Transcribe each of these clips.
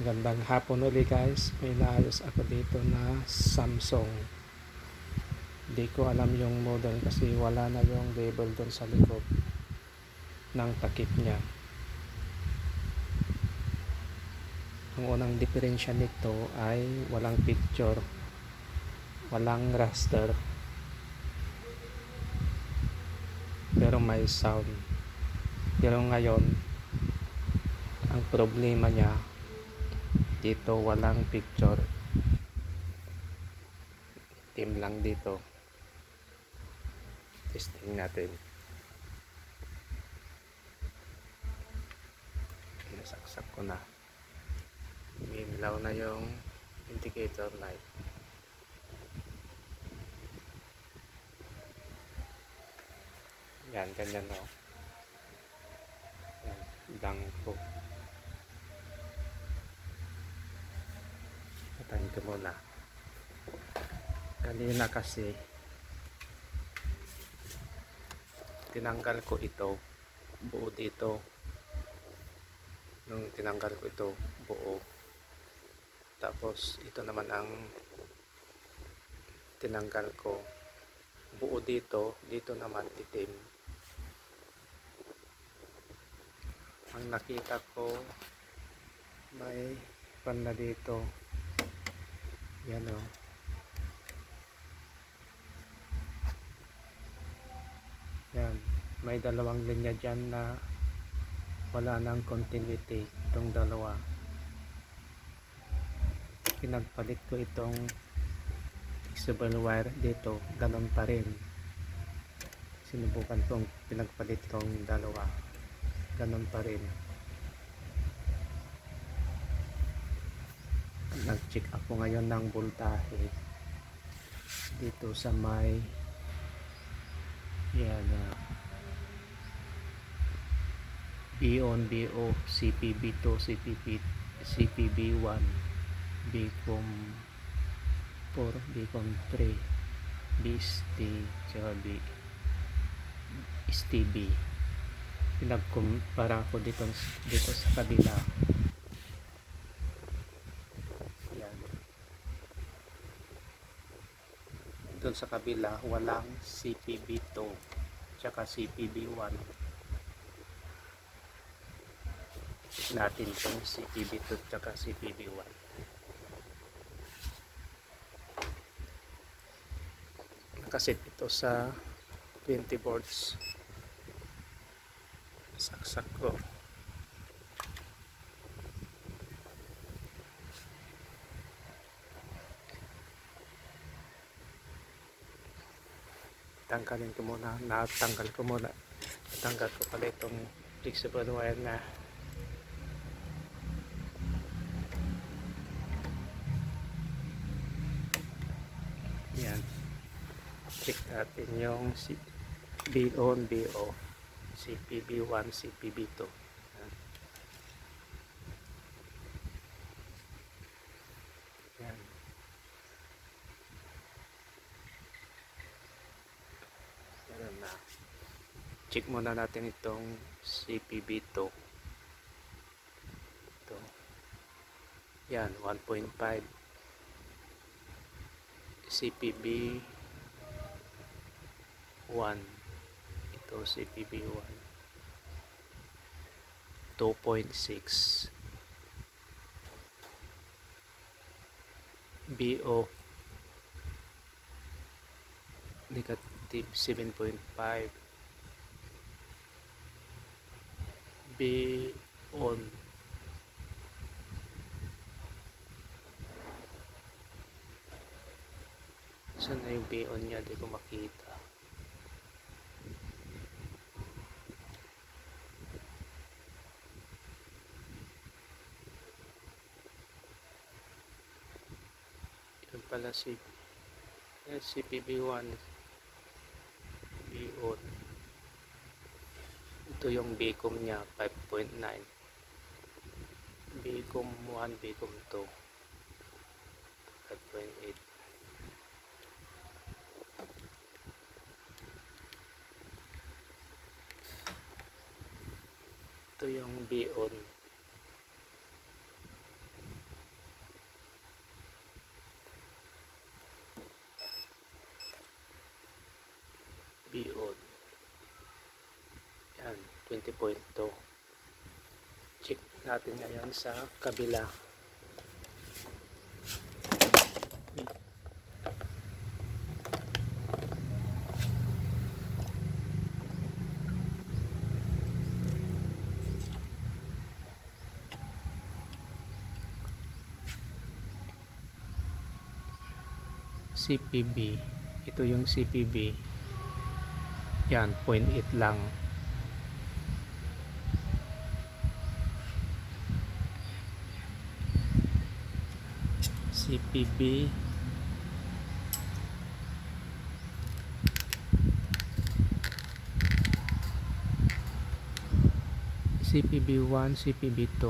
Magandang hapon ulit guys. May naayos ako dito na Samsung. Di ko alam yung model kasi wala na yung label doon sa likod ng takip niya. Ang unang diferensya nito ay walang picture, walang raster, pero may sound. Pero ngayon, ang problema niya dito walang picture, team lang dito. Testing natin. Nasaksak ko na. Umiilaw na yung indicator light. Yan, ganyan o. Yan, blanco. Patayin ko muna. Kanina kasi tinanggal ko ito buo dito. Nung tinanggal ko ito buo, tapos ito naman ang tinanggal ko buo dito, dito naman itim. Ang nakita ko may panda dito, yan o. Yan, may dalawang linya dyan na wala nang continuity. Itong dalawa, pinagpalit ko itong flexible wire dito, ganun pa rin. Sinubukan kong pinagpalit tong dalawa, ganun pa rin. Nag-check ako ngayon ng voltahe dito sa may yan, B-on, BO, CPB2, CPB1, BCOM 4, BCOM 3, BST, tsaka STB. Pinagkumpara ko dito sa kabila. Yan. Doon sa kabila walang CPB2 tsaka CPB1. Natin itong CPB2 tsaka CPB1. Nakaset ito sa 20 volts. Saksak ko. Tanggalin ko muna, natanggal ko muna. Tanggal ko pala itong flexible wire na. Yan. Check natin yung B-on, BO, CPB1, CPB2. Yan. Yan na. Check muna natin itong CPB2. Ito. Yan, 1.5. CPB1. Ito CPB1. 2.6. BO negative 7.5. B-on saan na yung B-on nya? Di ko makita. Yun pala si CPB1 B-on. Ito yung BCOM nya 5.9. BCOM 1, BCOM 2 5.8. Ito yung B-on. 20.2. Check natin ngayon sa kabila. CPB, ito yung CPB, yan 0.8 lang. CPB CPB1, CPB2.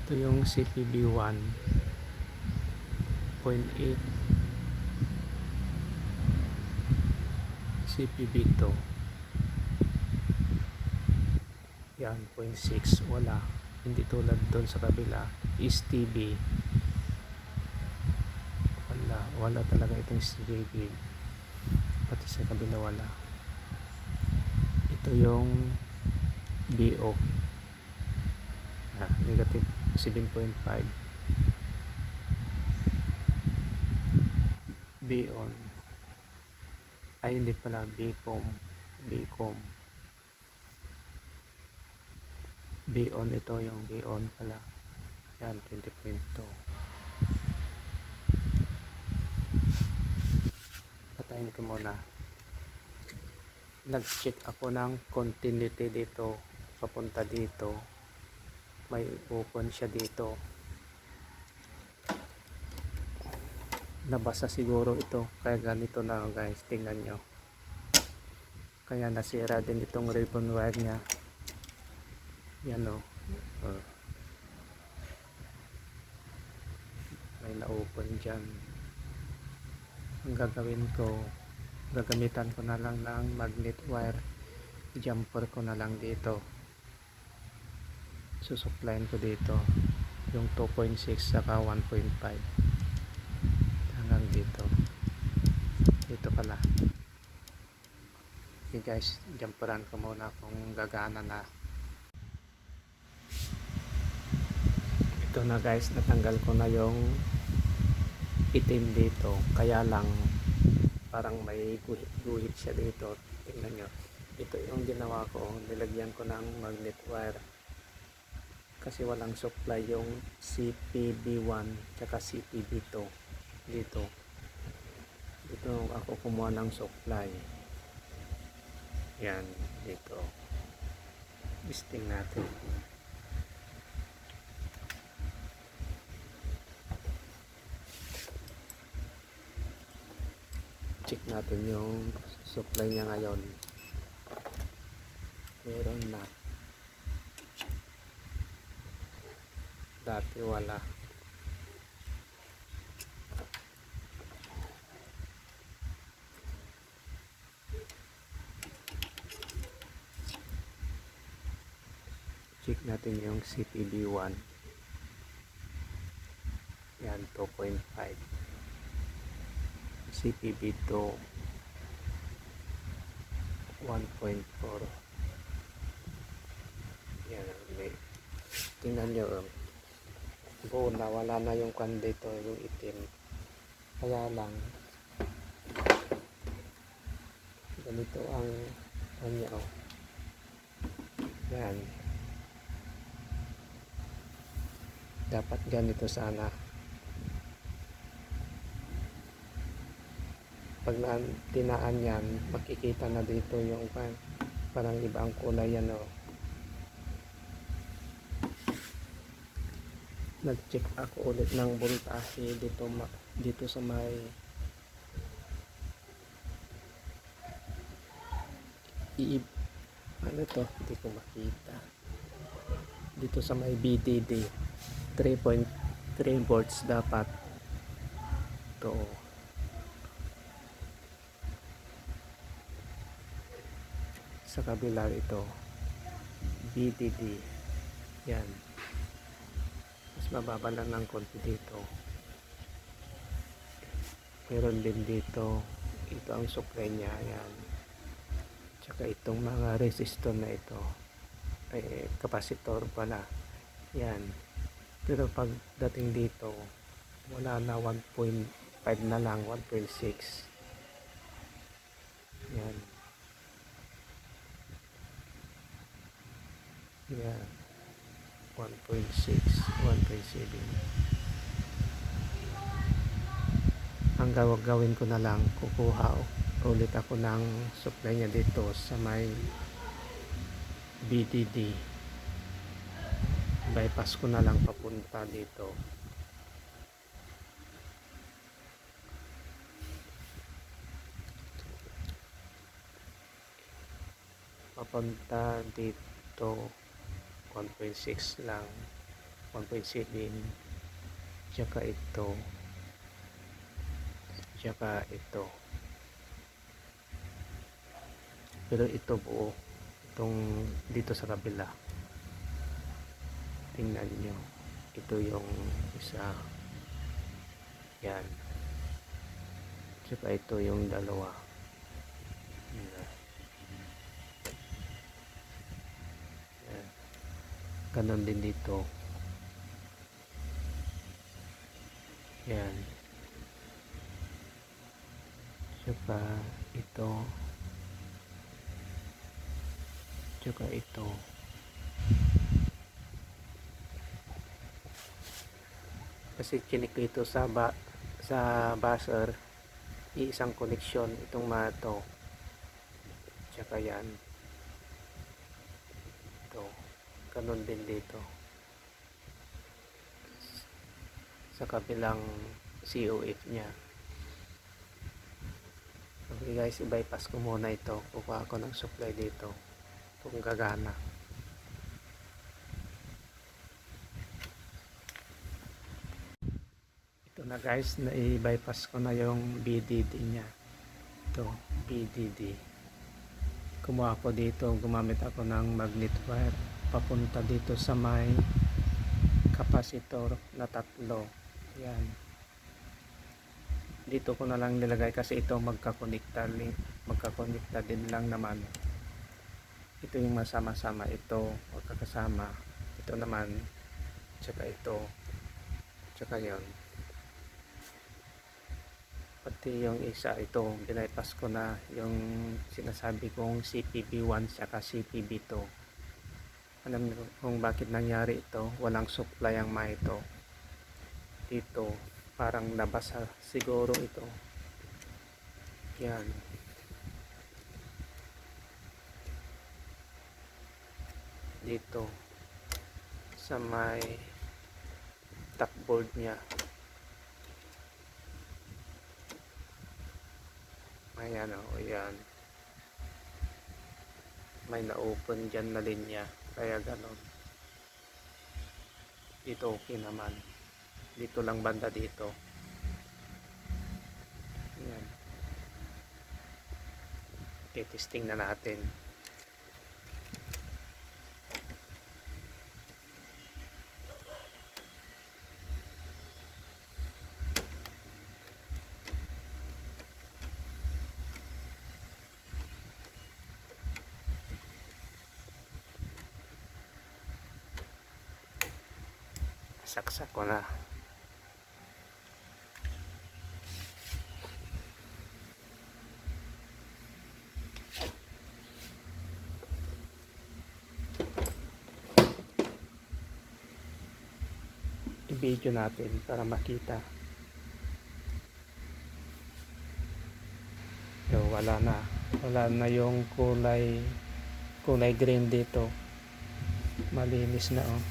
Ito yung CPB1 0.8, CPB2 yan 0.6, wala, hindi tulad doon sa kabila. STB wala talaga itong STB, pati sa kabila wala. Ito yung BO, negative 7.5. BON ay hindi pala, BCOM BON, ito yung BON pala, yan 20.2. patayin ko muna. Nag-check ako ng continuity dito papunta dito, may open siya dito, nabasa siguro ito kaya ganito na guys, tingnan nyo, kaya nasira din itong ribbon wire nya. Yan o, may na-open dyan. Ang gagawin ko, gagamitan ko na lang ng magnet wire, jumper ko na lang dito, susuplayin ko dito yung 2.6 saka 1.5 hanggang dito pala. Okay guys, jumperan ko muna kung gagana na. Ito na guys, natanggal ko na yung itim dito, kaya lang parang may guhit siya dito. Tingnan nyo, ito yung ginawa ko, nilagyan ko ng magnet wire kasi walang supply yung CPB1 tsaka CPB2 dito ako kumuha ng supply. Yan dito, listing natin. Check natin yung supply niya ngayon, meron na, dati wala. Check natin yung CPB1, yan 2.5, CPB2 1.4. yan, tingnan nyo, buo na, wala na yung kan dito, yung itim, kaya lang ganito ang kanya. Yan, dapat ganito sana. Pag tinaan yan, makikita na dito yung parang iba ang kulay yan o. Nag-check ako ulit ng voltahe dito sa may ano to, hindi ko makita, dito sa may BTD 3.3 volts dapat to. Sa kabila ito BTD, yan mas mababa lang ng konti dito. Meron din dito ito ang supply niya, yan. Tsaka itong mga resistor na ito ay capacitor pala, yan. Pero pagdating dito wala na, 1.5 na lang, 1.6, yan. Yan, 1.6, 1.7. Ang gawin ko na lang, kukuha ulit ako ng supply niya dito sa may BDD. Bypass ko na lang papunta dito. Papunta dito 1.6 lang, 1.7, tsaka ito, tsaka ito. Pero ito buo, itong dito sa kabila, tingnan nyo, ito yung isa, yan, tsaka ito yung dalawa, yan. Ganon din dito, yan, tsaka ito, tsaka ito. Kasi chinik ko ito sa buzzer, iisang koneksyon itong mga to, tsaka yan, ito, ganon din dito sa kabilang COF nya. Okay guys, i-bypass ko muna ito, kukuha ako ng supply dito kung gagana. Ito na guys, na-i-bypass ko na yung BDD nya, ito BDD. Kumuha ako dito, gumamit ako ng magnet wire papunta dito sa may capacitor na tatlo, yan. Dito ko na lang nilagay kasi ito magkakonekta din lang naman. Ito yung masama-sama, ito magkakasama, ito naman, tsaka ito, tsaka yon. Pati yung isa, ito binaypass ko na yung sinasabi kong CPB1 tsaka CPB2. Alam niyo kung bakit nangyari ito, walang supply ang mga ito dito, parang nabasa siguro ito, yan. Dito sa may top board nya, ayan o, yan, may na-open dyan na linya, kaya ganon. Dito okay naman, dito lang banda dito, yan. Testing na natin. Saksak ko na. I-video natin para makita. So, wala na yung kulay green dito, malinis na oh.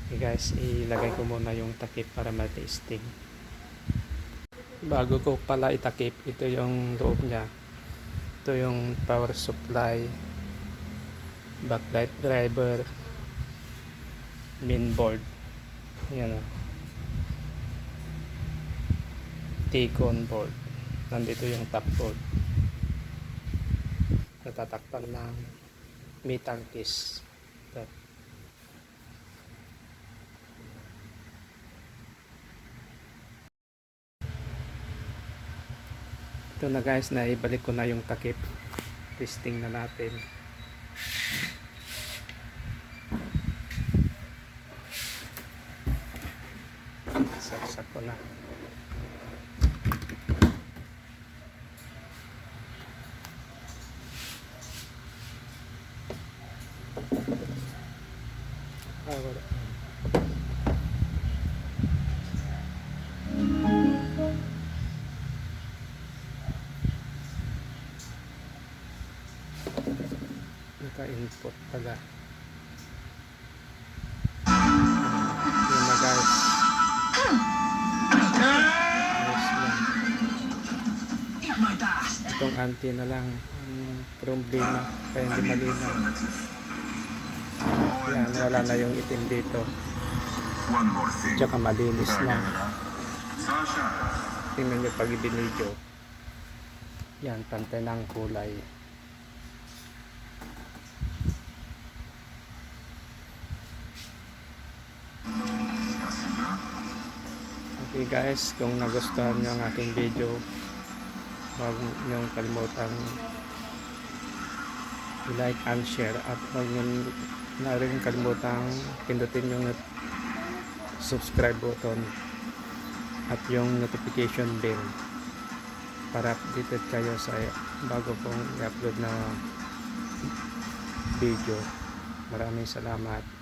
Okay guys, ilagay ko muna yung takip para ma-testing. Bago ko pala itakip, ito yung loob nya, ito yung power supply, backlight driver, main board, yan o, T-con board, nandito yung top board, natatakpan ng metal piece. Ito na guys, naibalik ko na yung takip. Testing na natin. Saksak ko na. Wala. Naka-input pala. Yun na guys. Ayos lang. Itong antenna lang ang problema, kaya hindi malinaw. Yan, wala na yung itim dito. Tsaka malinis na. Tingnan nyo pag ibinidyo. Yan, pantay ng kulay. Okay guys, kung nagustuhan nyo ang aking video, huwag nyong kalimutan i-like and share, at huwag nyo na rin kalimutan pindutin yung subscribe button at yung notification bell para updated kayo sa bago kong i-upload na video. Maraming salamat.